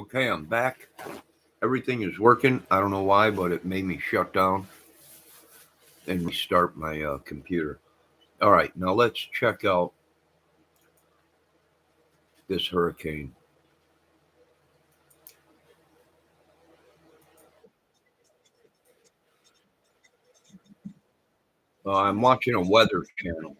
Okay, I'm back. Everything is working. I don't know why, but it made me shut down and restart my computer. All right, now let's check out this hurricane. I'm watching a weather channel.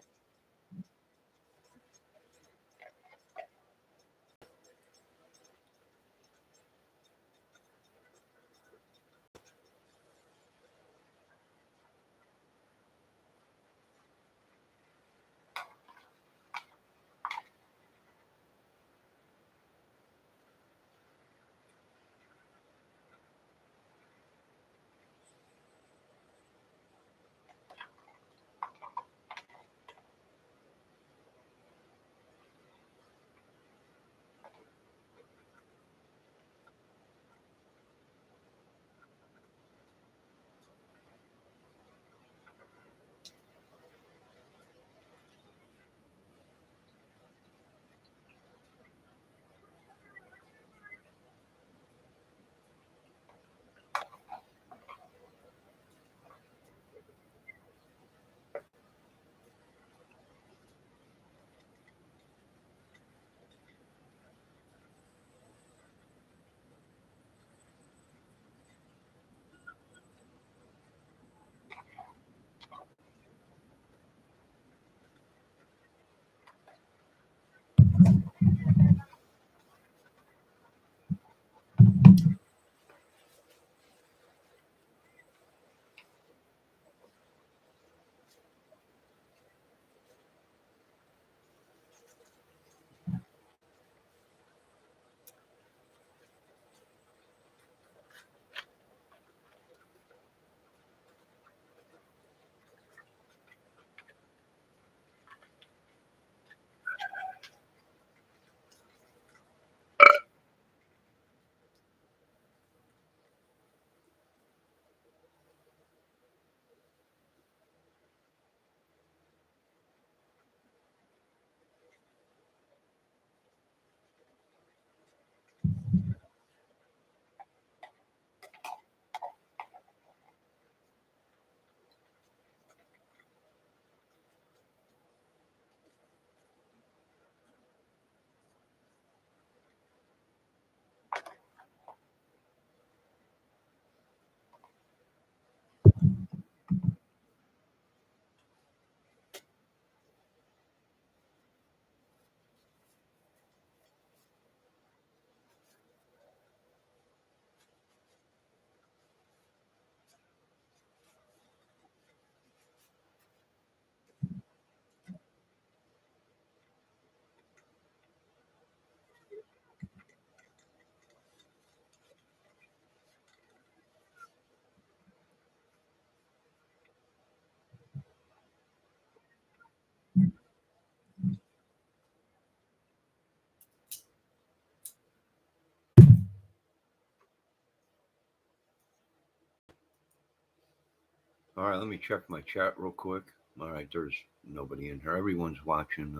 All right, let me check my chat real quick. All right, there's nobody in here. Everyone's watching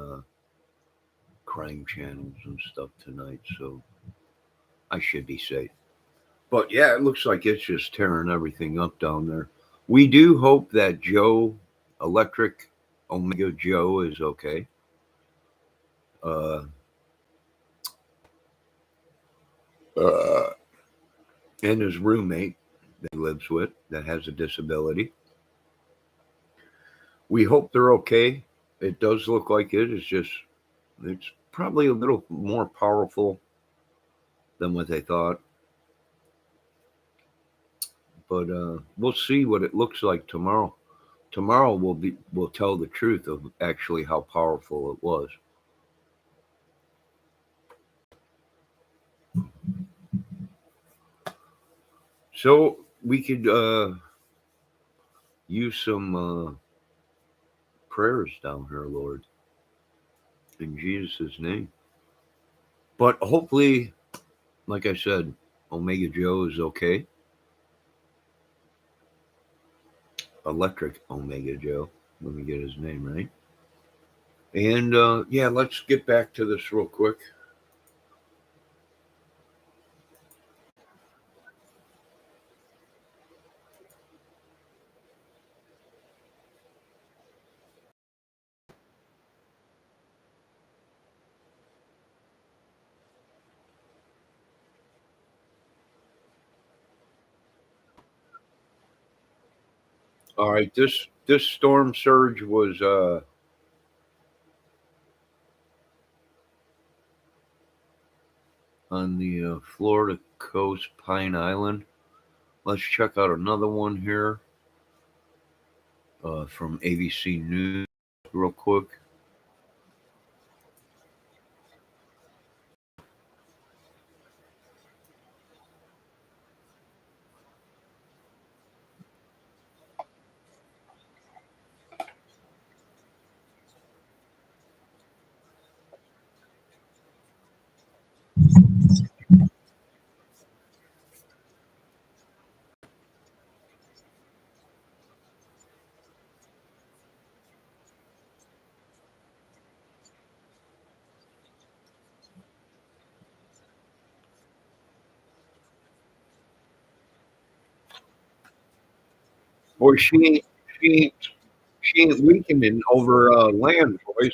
crime channels and stuff tonight, so I should be safe. But yeah, it looks like it's just tearing everything up down there. We do hope that Joe, Electric Omega Joe, is okay. Uh, uh, and his roommate that he lives with that has a disability. We hope they're okay. It does look like it. It's probably a little more powerful than what they thought. But we'll see what it looks like tomorrow. Tomorrow will tell the truth of actually how powerful it was. So we could use some prayers down here, Lord, in Jesus' name. But hopefully, like I said, Omega Joe is okay. Electric Omega Joe. Let me get his name right. And yeah, let's get back to this real quick. All right, this storm surge was on the Florida coast, Pine Island. Let's check out another one here from ABC News real quick. Boy, she ain't she ain't weakening over land, boys.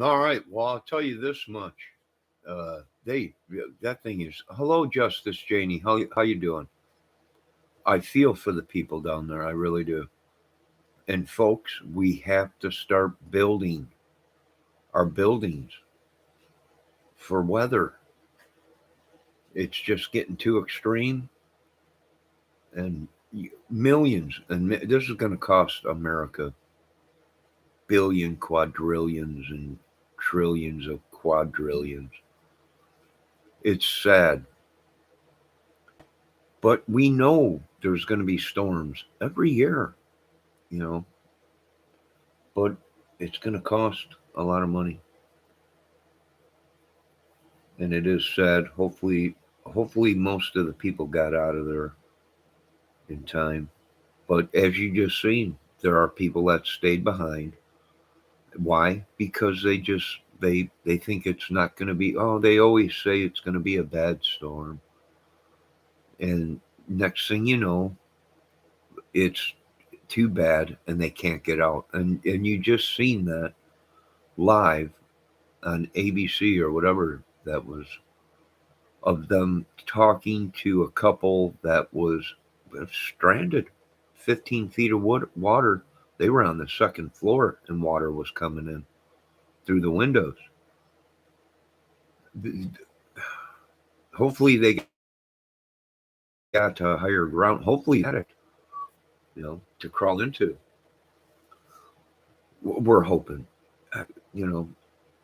All right. Well, I'll tell you this much. They that thing is. Hello, Justice Janie. How you doing? I feel for the people down there. I really do. And folks, we have to start building our buildings for weather. It's just getting too extreme, and millions. And this is going to cost America billion, quadrillions, and trillions of quadrillions. It's sad, but we know there's going to be storms every year, you know, but it's going to cost a lot of money, and it is sad. Hopefully, most of the people got out of there in time. But as you just seen, there are people that stayed behind. Why? Because they think it's not going to be. Oh, they always say it's going to be a bad storm, and next thing you know, it's too bad, and they can't get out. And you just seen that live on ABC or whatever that was, of them talking to a couple that was stranded, 15 feet of water. They were on the second floor, and water was coming in through the windows. Hopefully they got to higher ground. Hopefully attic, to crawl into. We're hoping. You know,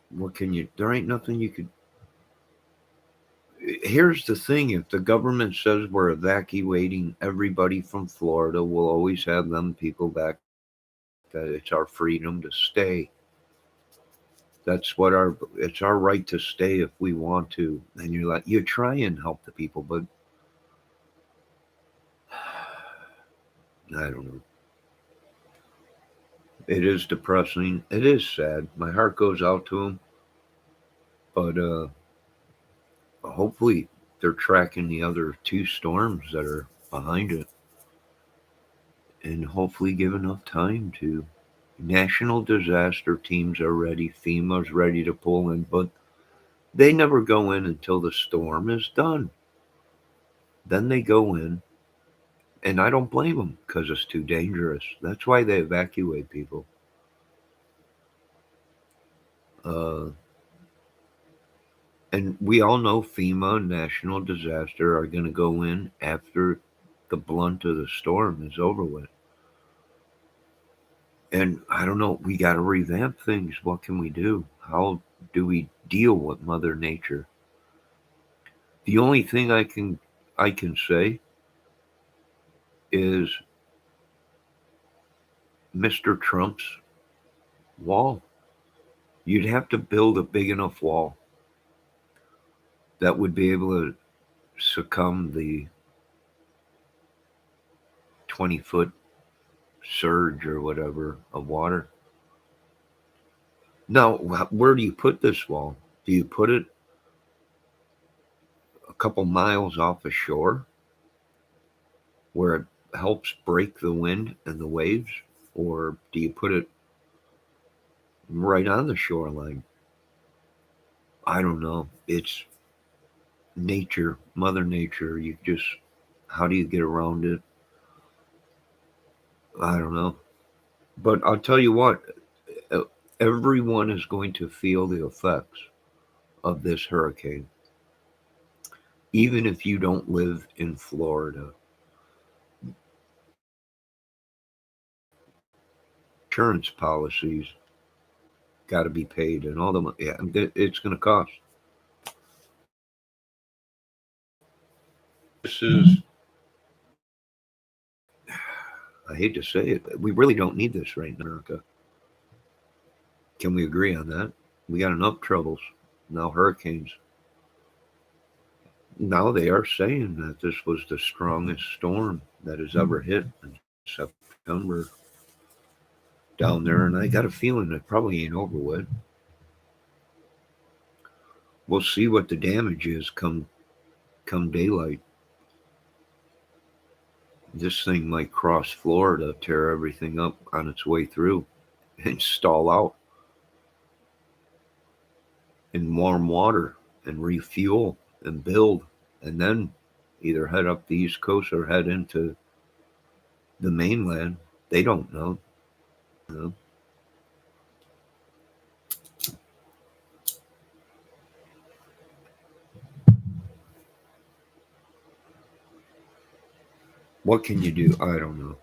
what can you? There ain't nothing you could. Here's the thing: if the government says we're evacuating everybody from Florida, we'll always have them people back. That it's our freedom to stay. It's our right to stay if we want to. And you try and help the people, but I don't know. It is depressing. It is sad. My heart goes out to them, but hopefully they're tracking the other two storms that are behind it, and hopefully give enough time to. National disaster teams are ready. FEMA's ready to pull in, but they never go in until the storm is done. Then they go in, and I don't blame them because it's too dangerous. That's why they evacuate people. Uh, and we all know FEMA and National Disaster are going to go in after the blunt of the storm is over with. And I don't know, we got to revamp things. What can we do? How do we deal with Mother Nature? The only thing I can say is Mr. Trump's wall. You'd have to build a big enough wall that would be able to succumb the 20-foot surge or whatever of water. Now, where do you put this wall? Do you put it a couple miles off the shore where it helps break the wind and the waves? Or do you put it right on the shoreline? I don't know. It's nature, Mother Nature. How do you get around it? I don't know. But I'll tell you what, uh, everyone is going to feel the effects of this hurricane, even if you don't live in Florida. Insurance policies got to be paid, and all the money. Yeah, it's going to cost. This is, I hate to say it, but we really don't need this right in America. Can we agree on that? We got enough troubles. Now hurricanes. Now they are saying that this was the strongest storm that has ever hit in September down there, and I got a feeling it probably ain't over with. We'll see what the damage is come daylight. This thing might cross Florida, tear everything up on its way through, and stall out. in warm water and refuel and build, and then either head up the East Coast or head into the mainland. They don't know. You know? What can you do? I don't know.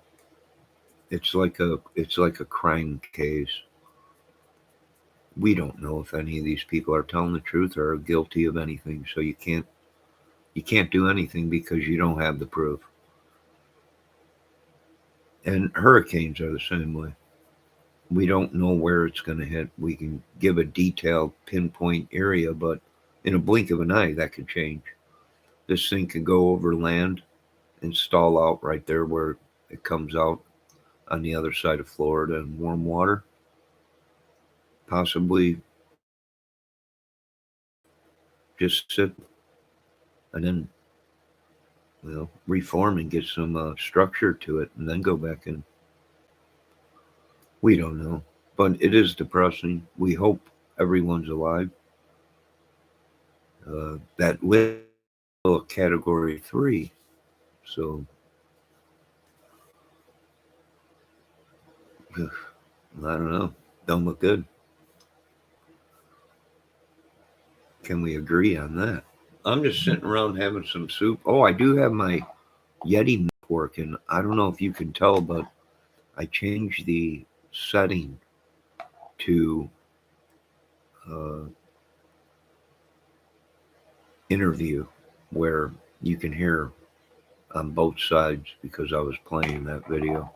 It's like a crime case. We don't know if any of these people are telling the truth or are guilty of anything. So you can't do anything because you don't have the proof. And hurricanes are the same way. We don't know where it's going to hit. We can give a detailed pinpoint area, but in a blink of an eye, that could change. This thing could go over land and stall out right there where it comes out on the other side of Florida in warm water, possibly just sit and then reform and get some structure to it and then go back in. We don't know, but it is depressing. We hope everyone's alive. That will a category 3, so I don't know. Don't look good. Can we agree on that? I'm just sitting around having some soup. Oh, I do have my Yeti mic working. I don't know if you can tell, but I changed the setting to uh, interview where you can hear on both sides because I was playing that video.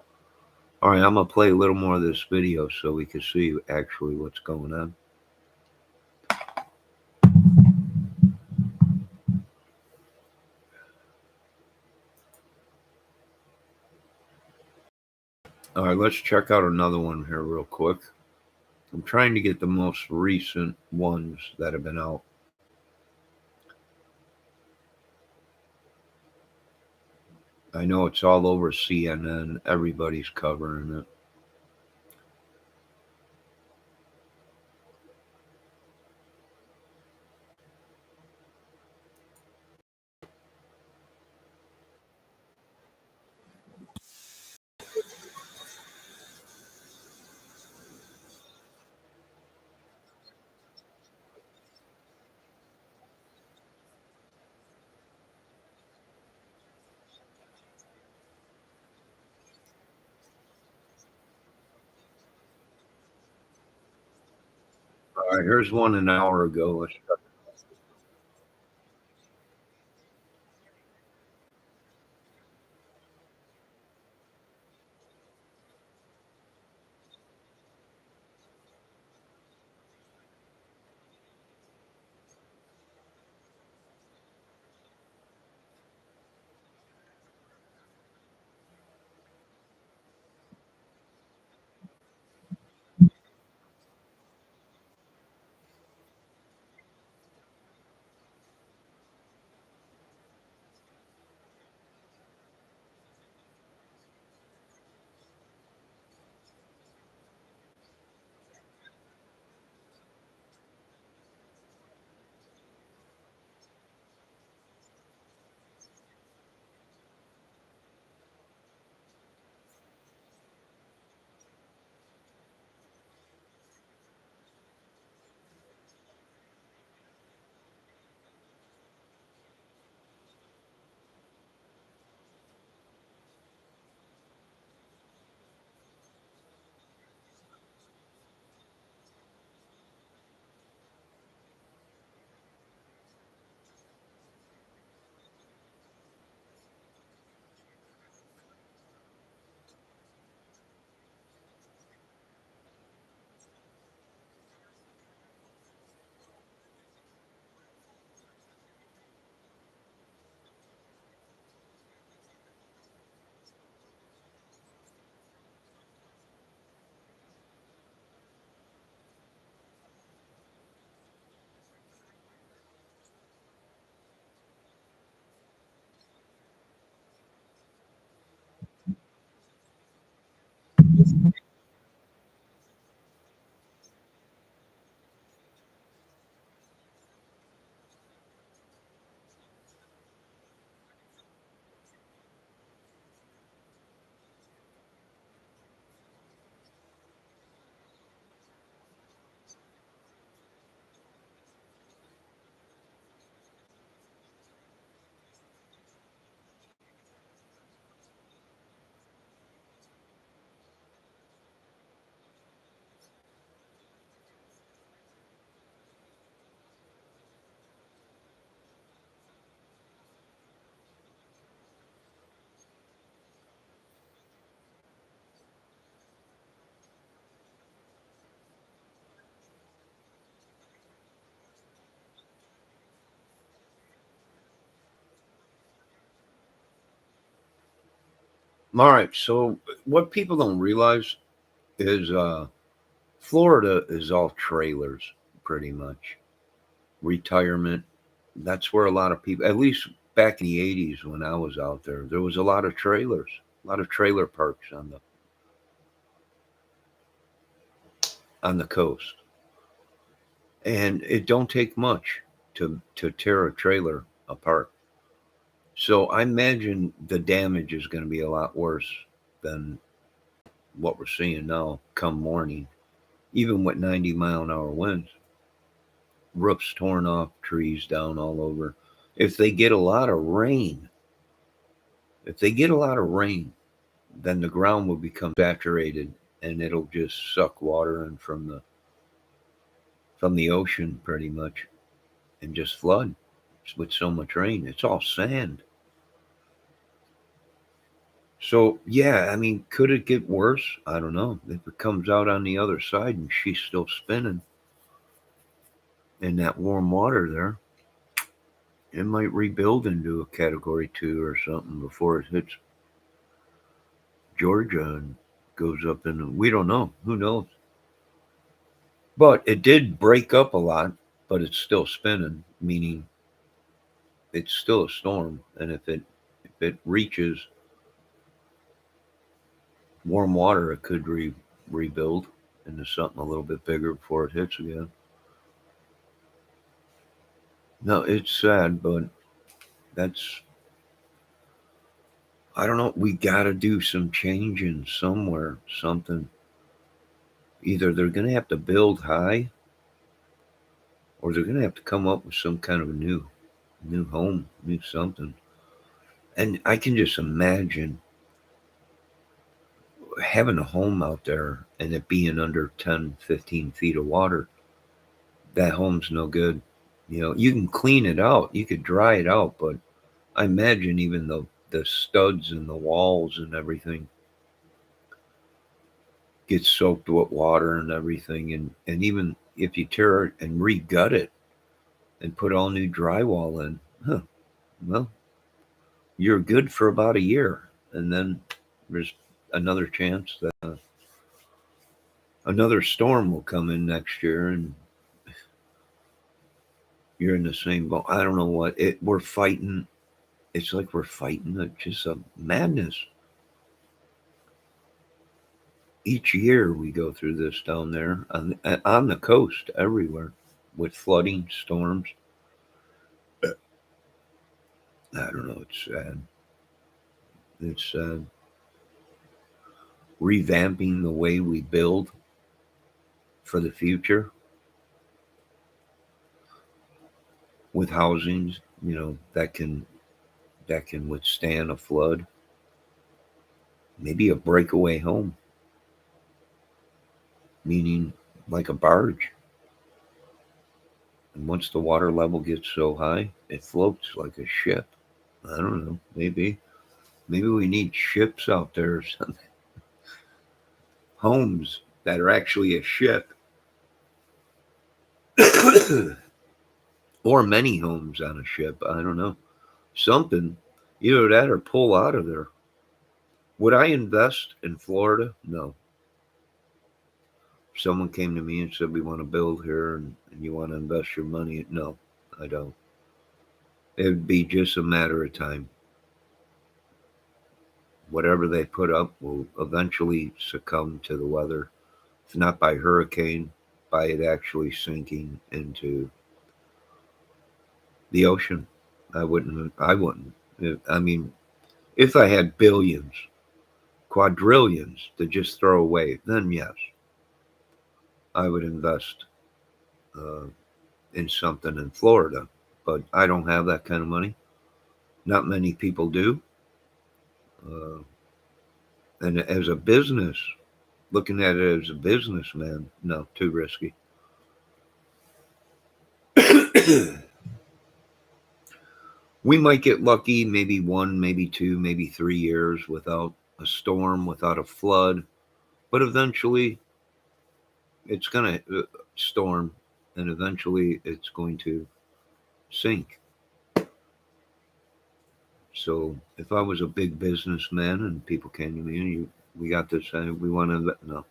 All right, I'm gonna play a little more of this video so we can see actually what's going on. All right, let's check out another one here real quick. I'm trying to get the most recent ones that have been out. I know it's all over CNN. Everybody's covering it. All right, here's one an hour ago. Let's check. All right. So what people don't realize is Florida is all trailers, pretty much. Retirement. That's where a lot of people, at least back in the 80s when I was out there was a lot of trailers, a lot of trailer parks on the coast. And it don't take much to tear a trailer apart. So I imagine the damage is going to be a lot worse than what we're seeing now come morning, even with 90-mile-an-hour winds. Roofs torn off, trees down all over. If they get a lot of rain, if they get a lot of rain, then the ground will become saturated and it'll just suck water in from the ocean pretty much and just flood with so much rain. It's all sand. So yeah, I mean, could it get worse? I don't know. If it comes out on the other side and she's still spinning in that warm water there, it might rebuild into a category 2 or something before it hits Georgia and goes up in. We don't know. Who knows? But it did break up a lot, but it's still spinning, meaning it's still a storm. And if it reaches warm water, it could rebuild into something a little bit bigger before it hits again. No, it's sad, but that's I don't know. We got to do some changing somewhere, something. Either they're going to have to build high, or they're going to have to come up with some kind of a new home, new something. And I can just imagine having a home out there and it being under 10, 15 feet of water. That home's no good. You can clean it out, you could dry it out, but I imagine even the studs and the walls and everything get soaked with water and everything. And even if you tear it and re-gut it and put all new drywall in, well, you're good for about a year. And then there's another chance that another storm will come in next year and you're in the same boat. I don't know what we're fighting. It's like we're fighting just a madness. Each year we go through this down there on the coast everywhere with flooding, storms. I don't know. It's sad. It's revamping the way we build for the future with housings, that can withstand a flood. Maybe a breakaway home, meaning like a barge. And once the water level gets so high, it floats like a ship. I don't know. Maybe we need ships out there or something. Homes that are actually a ship. Or many homes on a ship. I don't know. Something. Either that or pull out of there. Would I invest in Florida? No. If someone came to me and said, we want to build here and you want to invest your money, no, I don't. It would be just a matter of time. Whatever they put up will eventually succumb to the weather. If not by hurricane, by it actually sinking into the ocean. I wouldn't. I mean, if I had billions, quadrillions to just throw away, then yes, I would invest uh, in something in Florida. But I don't have that kind of money. Not many people do. Uh, and as a business, looking at it as a businessman, no, too risky. We might get lucky, maybe 1, maybe 2, maybe 3 years without a storm, without a flood. But eventually, it's going to storm and eventually it's going to sink. So if I was a big businessman and people came to me and we got this, we want to, no,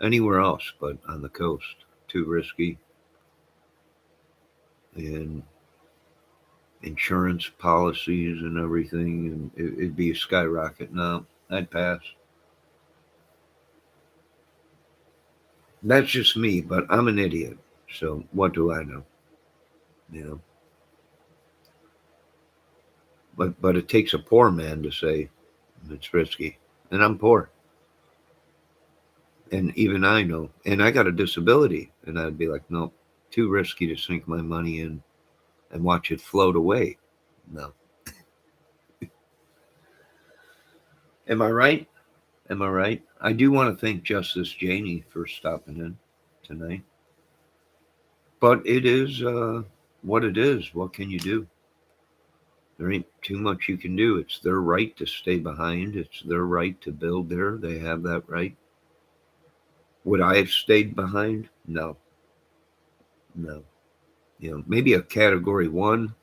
anywhere else but on the coast, too risky. And insurance policies and everything, and it'd be a skyrocket. No, I'd pass. That's just me, but I'm an idiot. So what do I know? You know, but it takes a poor man to say it's risky, and I'm poor, and even I know, and I got a disability, and I'd be like, nope, too risky to sink my money in and watch it float away. No, am I right? Am I right? I do want to thank Justice Janey for stopping in tonight, but it is what it is. What can you do? There ain't too much you can do. It's their right to stay behind. It's their right to build there. They have that right. Would I have stayed behind? No, no. You know, maybe a category one,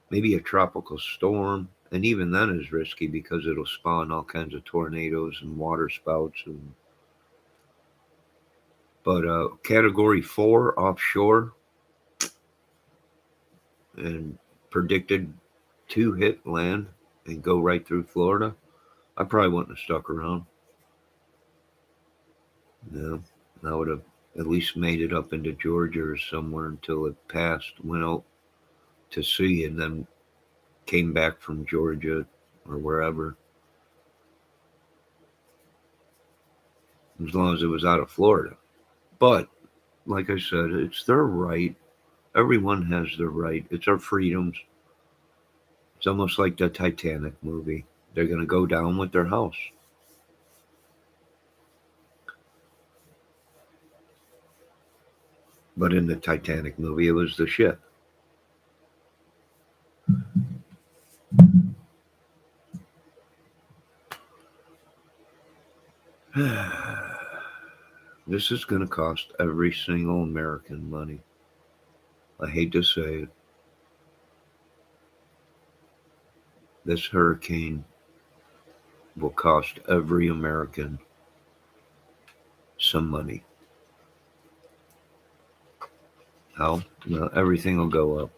maybe a tropical storm, and even then is risky because it'll spawn all kinds of tornadoes and water spouts. But category four offshore and predicted to hit land and go right through Florida, I probably wouldn't have stuck around. No, I would have at least made it up into Georgia or somewhere until it passed, went out to sea, and then came back from Georgia or wherever, as long as it was out of Florida. But like I said, it's their right. Everyone has their right. It's our freedoms. It's almost like the Titanic movie. They're going to go down with their house. But in the Titanic movie, it was the ship. This is going to cost every single American money. I hate to say it. This hurricane will cost every American some money. How? Well, everything will go up.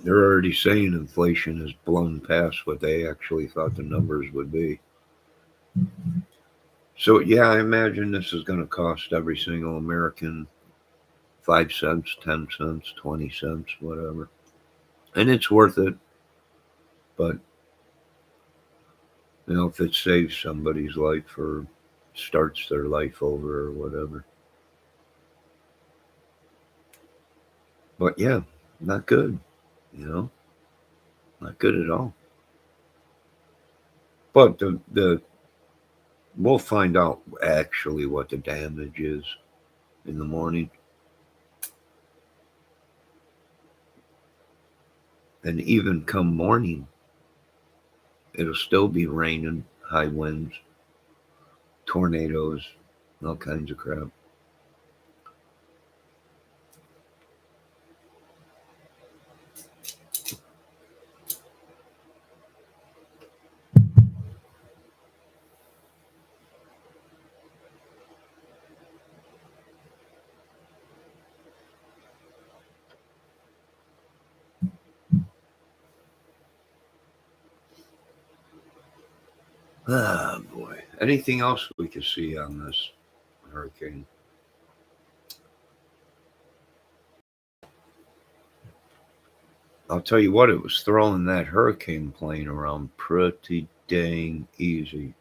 They're already saying inflation has blown past what they actually thought the numbers would be. So, yeah, I imagine this is going to cost every single American 5 cents, 10 cents, 20 cents, whatever. And it's worth it. But, you know, if it saves somebody's life or starts their life over or whatever. But, yeah, not good, you know, not good at all. But the we'll find out actually what the damage is in the morning. And even come morning, it'll still be raining, high winds, tornadoes, all kinds of crap. Ah, boy. Anything else we could see on this hurricane? I'll tell you what, it was throwing that hurricane plane around pretty dang easy.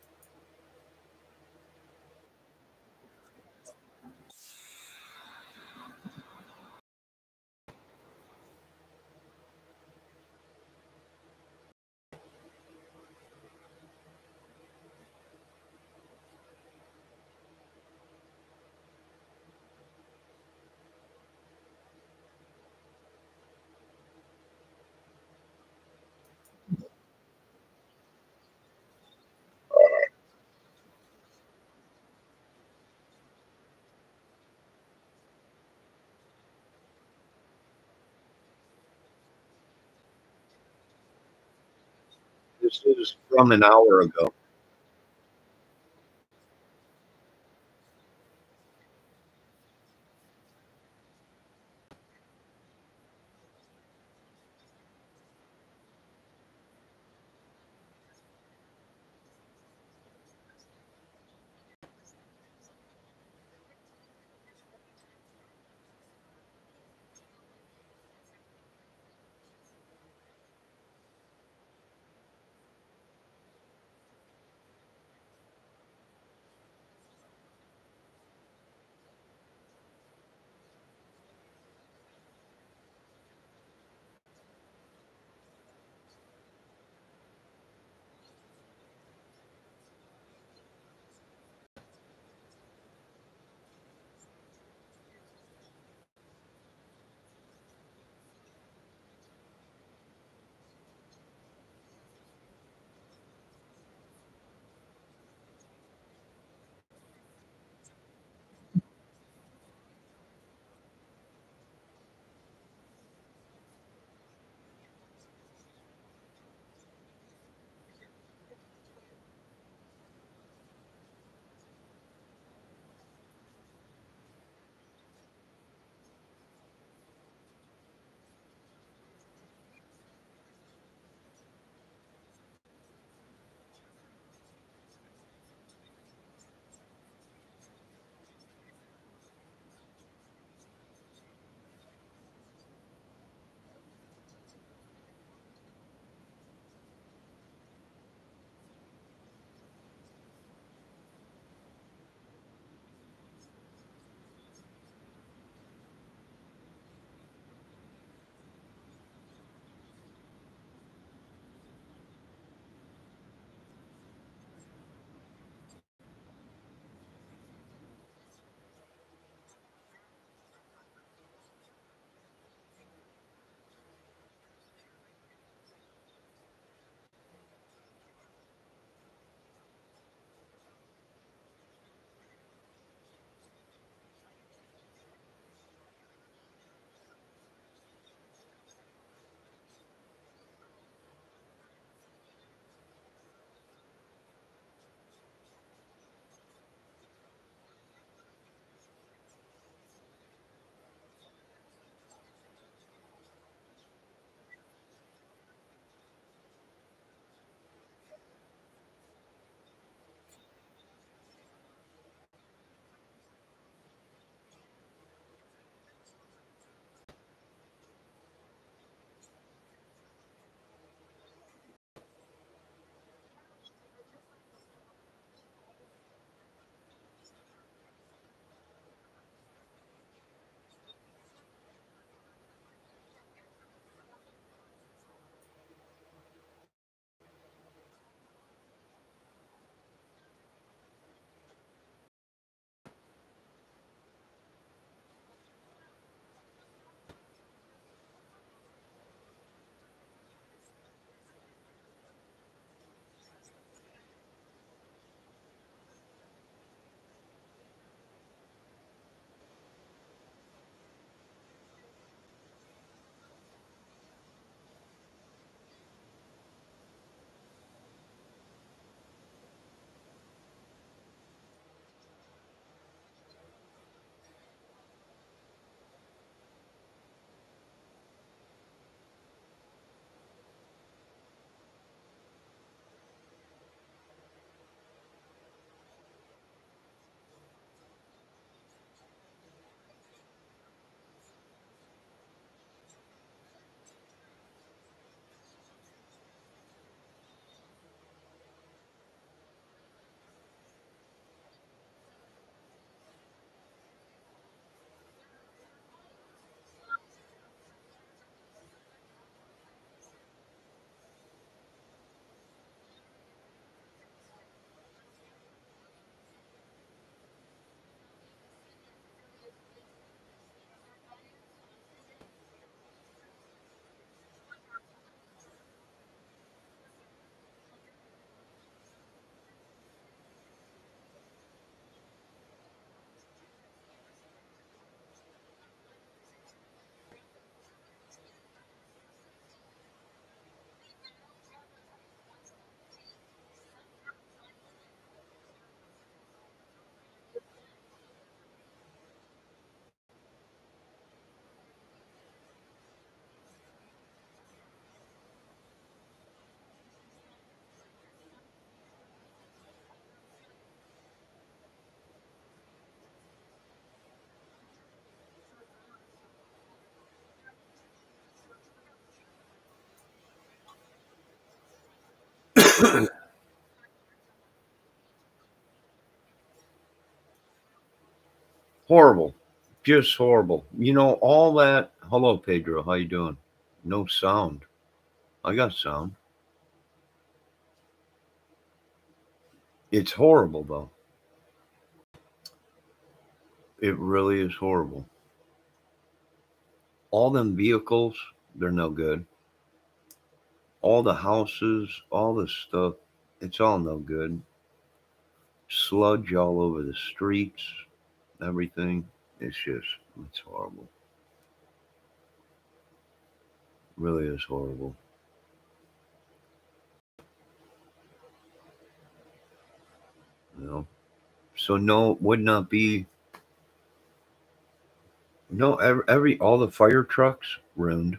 This is from an hour ago. Horrible. Just horrible. You know, all that. Hello, Pedro. How you doing? No sound. I got sound. It's horrible, though. It really is horrible. All them vehicles, they're no good. All the houses, all the stuff, it's all no good. Sludge all over the streets, everything. It's horrible. Really is horrible. You know. So no, would not be no every all the fire trucks ruined.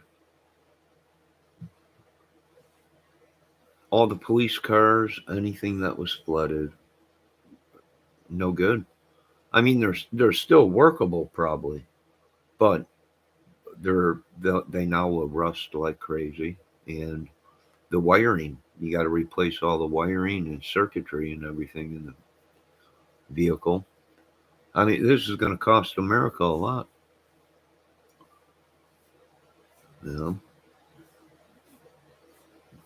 All the police cars, anything that was flooded, no good. I mean, they're still workable probably, but they now will rust like crazy, and the wiring, you got to replace all the wiring and circuitry and everything in the vehicle. I mean, this is going to cost America a lot. You know,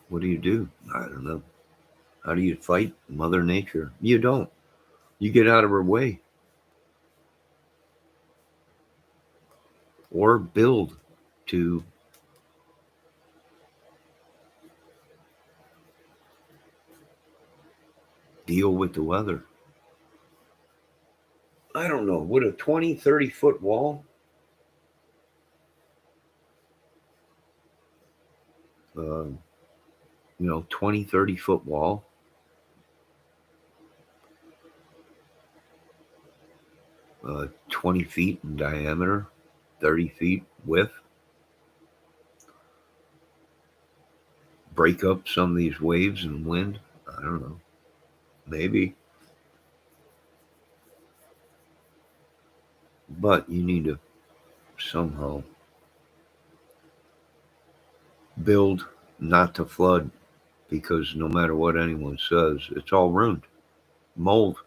what do you do? I don't know. How do you fight Mother Nature? You don't. You get out of her way or build to deal with the weather. I don't know. Would a 20, 30-foot wall, uh, 20, 30-foot wall, 20 feet in diameter, 30 feet width, break up some of these waves and wind? I don't know. Maybe. But you need to somehow build not to flood, because no matter what anyone says, it's all ruined. Mold.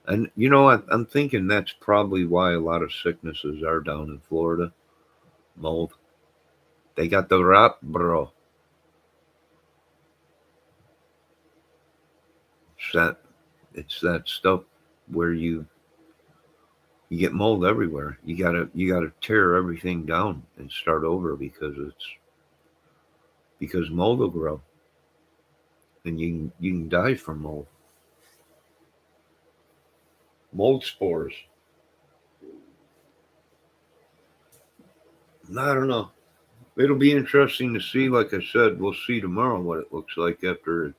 And I'm thinking that's probably why a lot of sicknesses are down in Florida. Mold. They got the rap, bro. It's that it's that stuff where you get mold everywhere. You gotta tear everything down and start over, because mold will grow, and you can die from mold. Mold spores. I don't know. It'll be interesting to see. Like I said, we'll see tomorrow what it looks like after it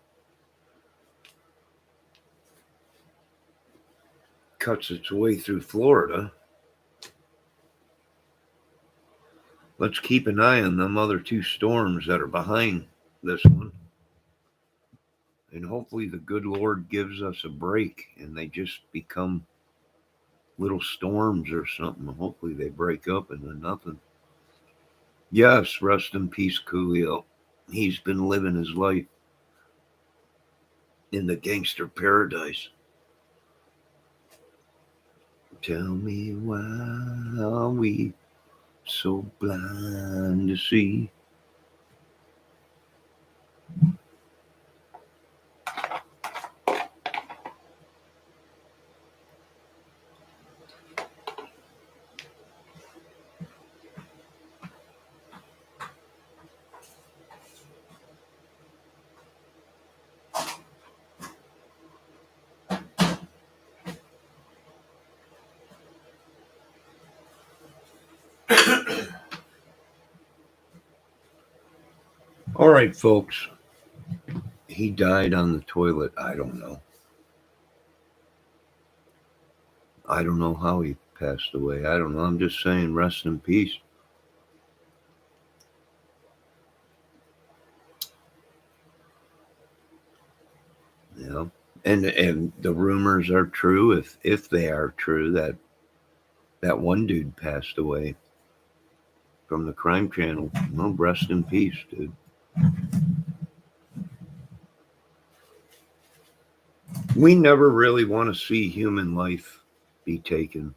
cuts its way through Florida. Let's keep an eye on them other two storms that are behind this one. And hopefully the good Lord gives us a break and they just become little storms or something. Hopefully they break up into nothing. Yes, rest in peace, Coolio. He's been living his life in the gangster paradise. Tell me why are we so blind to see? All right, folks. He died on the toilet. I don't know. I don't know how he passed away. I don't know. I'm just saying, rest in peace. You know, and the rumors are true. If they are true, that one dude passed away from the Crime Channel. Well, rest in peace, dude. We never really want to see human life be taken.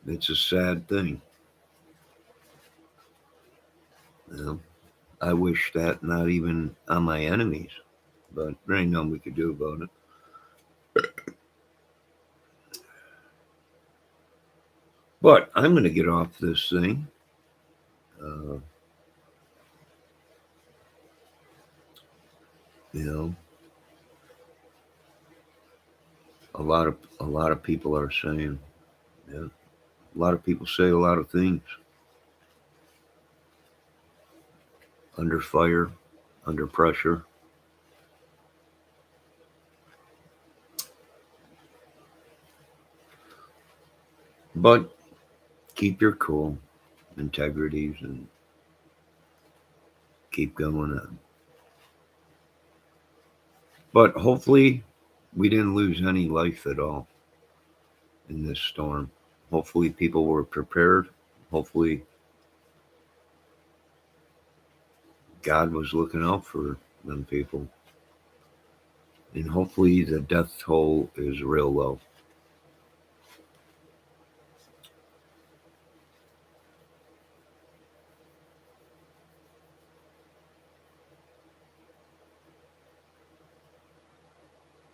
It's a sad thing. You know? I wish that not even on my enemies, but there ain't nothing we could do about it. But I'm going to get off this thing. Uh, you know, a lot of people are saying, yeah, a lot of people say a lot of things under fire, under pressure. But keep your cool, integrities, and keep going on. But hopefully, we didn't lose any life at all in this storm. Hopefully, people were prepared. Hopefully, God was looking out for them people. And hopefully, the death toll is real low.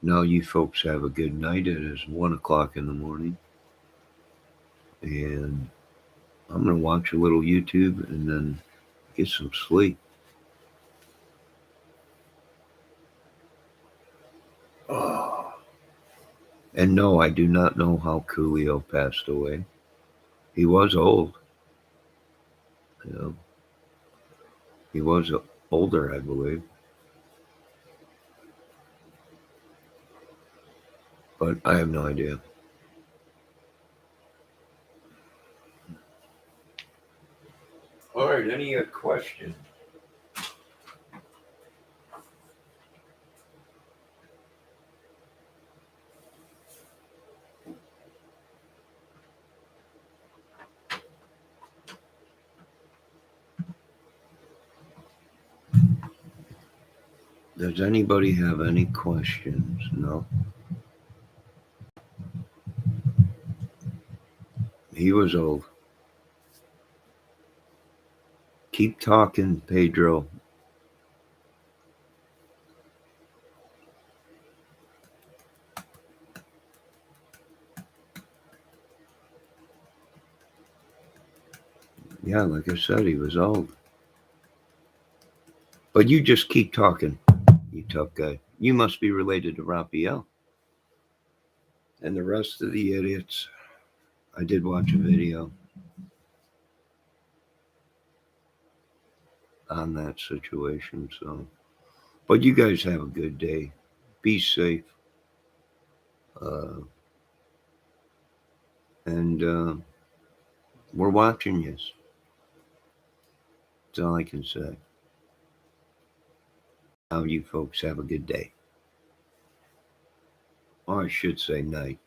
Now, you folks have a good night. It is 1 o'clock in the morning. And I'm going to watch a little YouTube and then get some sleep. Oh. And no, I do not know how Coolio passed away. He was old. You know, he was older, I believe. But I have no idea. All right, any questions? Does anybody have any questions? No? He was old. Keep talking, Pedro. Yeah, like I said, he was old. But you just keep talking, you tough guy. You must be related to Raphael. And the rest of the idiots. I did watch a video on that situation, so. But you guys have a good day. Be safe. Uh, and we're watching you. That's all I can say. Now you folks have a good day. Or I should say night.